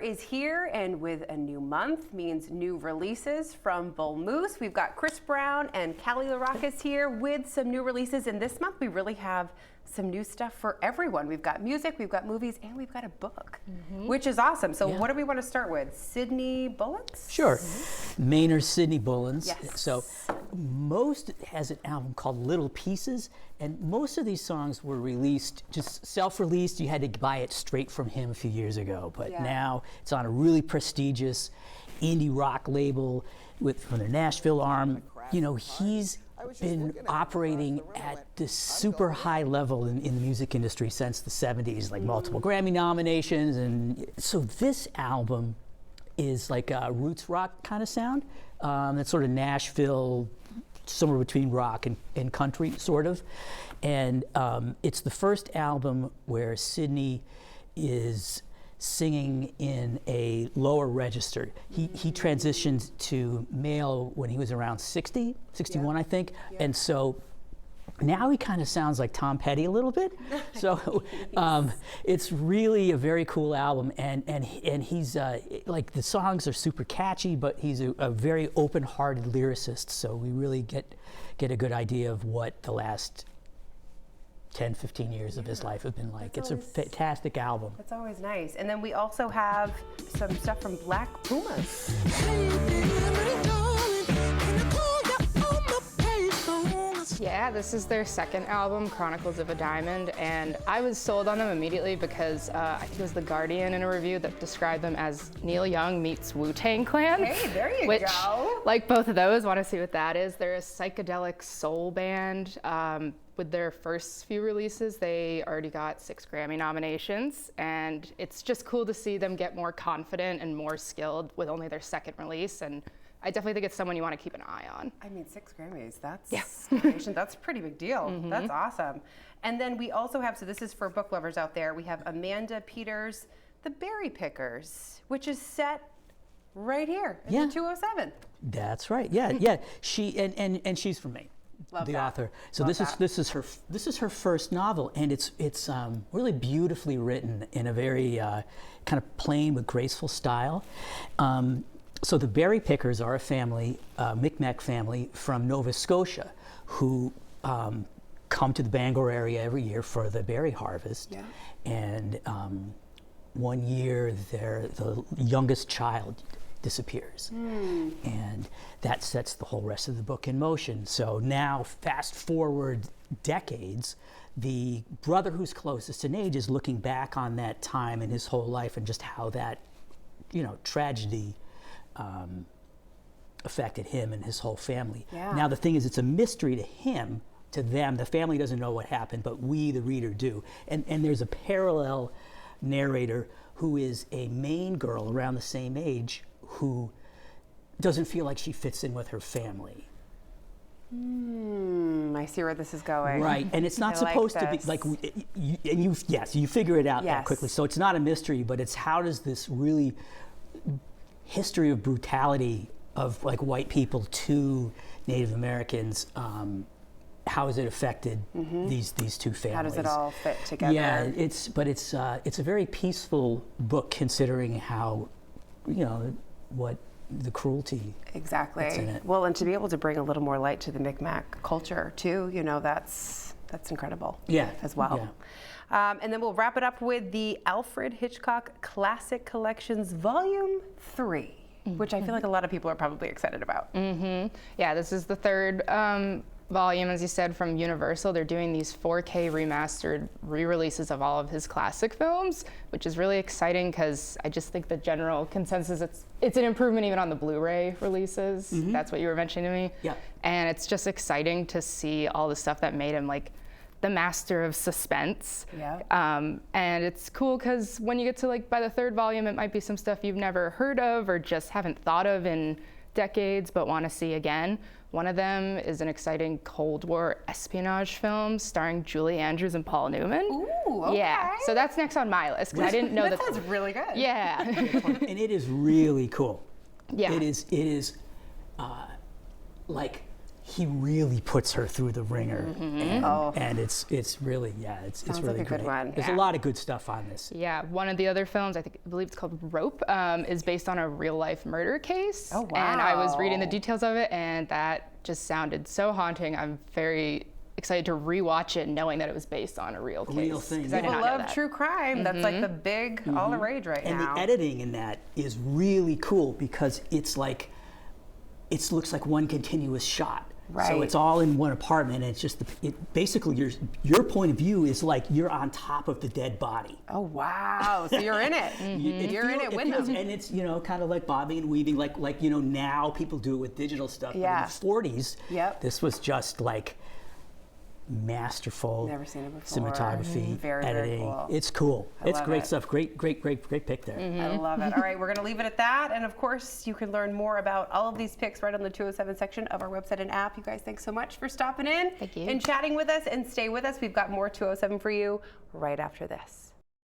is here, and with a new month means new releases from Bull Moose. We've got Chris Brown and Callie LaRocca here with some new releases, and this month we really have some new stuff for everyone. We've got music, we've got movies, and we've got a book, which is awesome. So what do we want to start with? Cidny Bullens? Sure. Maynard Cidny Bullens. Yes. So Most has an album called Little Pieces, and most of these songs were released, just self-released. You had to buy it straight from him a few years ago, but now it's on a really prestigious indie rock label from the Nashville arm. You know, he's been operating at this super high level in the music industry since the 70s, like multiple Grammy nominations. And so this album is like a roots rock kind of sound. That's sort of Nashville, somewhere between rock and country, sort of. And it's the first album where Cidny is singing in a lower register. He transitioned to male when he was around 60, 61, I think. And so now he kind of sounds like Tom Petty a little bit. So it's really a very cool album. And he's, like, the songs are super catchy, but he's a very open-hearted lyricist. So we really get a good idea of what the last 10, 15 years of his life have been like. It's a fantastic album. That's always nice. And then we also have some stuff from Black Pumas. Yeah, this is their second album, Chronicles of a Diamond, and I was sold on them immediately because I think it was The Guardian in a review that described them as Neil Young meets Wu-Tang Clan. Hey, there you go. Like both of those, want to see what that is. They're a psychedelic soul band. With their first few releases, they already got 6 Grammy nominations, and it's just cool to see them get more confident and more skilled with only their second release. And I definitely think it's someone you want to keep an eye on. I mean, 6 Grammys, that's that's a pretty big deal. That's awesome. And then we also have, so this is for book lovers out there, we have Amanda Peters' The Berry Pickers, which is set right here in the 207. That's right. Yeah. She and she's from Maine. Love the that. author. So Love this is her first novel, and it's really beautifully written in a very kind of plain but graceful style. So the Berry Pickers are a family, Micmac family from Nova Scotia, who come to the Bangor area every year for the berry harvest. Yeah. And one year, the youngest child disappears, and that sets the whole rest of the book in motion. So now, fast forward decades, the brother who's closest in age is looking back on that time in his whole life and just how that, tragedy affected him and his whole family. Yeah. Now the thing is, it's a mystery to him. To them, the family doesn't know what happened, but we, the reader, do. And there's a parallel narrator who is a Maine girl around the same age who doesn't feel like she fits in with her family. I see where this is going. Right, and it's not supposed to be like, you figure it out that quickly. So it's not a mystery, but it's how does this really history of brutality of like white people to Native Americans, how has it affected these two families? How does it all fit together? Yeah, it's a very peaceful book considering how, what the cruelty that's in it. Well, and to be able to bring a little more light to the Micmac culture too, that's incredible. Yeah, as well. Yeah. And then we'll wrap it up with the Alfred Hitchcock Classic Collections Volume 3, which I feel like a lot of people are probably excited about. Yeah, this is the third volume, as you said, from Universal. They're doing these 4K remastered re-releases of all of his classic films, which is really exciting because I just think the general consensus, it's an improvement even on the Blu-ray releases. That's what you were mentioning to me. Yeah. And it's just exciting to see all the stuff that made him like the master of suspense. Yeah. And it's cool because when you get to by the third volume, it might be some stuff you've never heard of or just haven't thought of in decades but want to see again. One of them is an exciting Cold War espionage film starring Julie Andrews and Paul Newman. Ooh, okay. Yeah, so that's next on my list because I didn't know that sounds really good. Yeah. And it is really cool. Yeah. It is like he really puts her through the ringer, and it's really it's Sounds really like a good great. one. There's a lot of good stuff on this. Yeah, one of the other films, I believe it's called Rope, is based on a real life murder case. Oh, And I was reading the wow. details of it, and that just sounded so haunting. I'm very excited to rewatch it, knowing that it was based on a real case. real thing, 'cause I did People not know love that. true crime. That's like the big, all the rage right And now. the editing in that is really cool because it's like, it looks like one continuous shot. Right. So it's all in one apartment, and it's just basically your point of view is like you're on top of the dead body. Oh, wow. So you're in it. You're in it with them. And it's kind of like bobbing and weaving, like now people do it with digital stuff. Yeah. But in the 40s, Yep. this was just like masterful Never seen it before. cinematography, Very, very editing. cool. It's cool. It's love great it. stuff. Great pick there. I love it. All right, we're going to leave it at that. And of course, you can learn more about all of these picks right on the 207 section of our website and app. You guys, thanks so much for stopping in Thank you. and chatting with us. And stay with us. We've got more 207 for you right after this.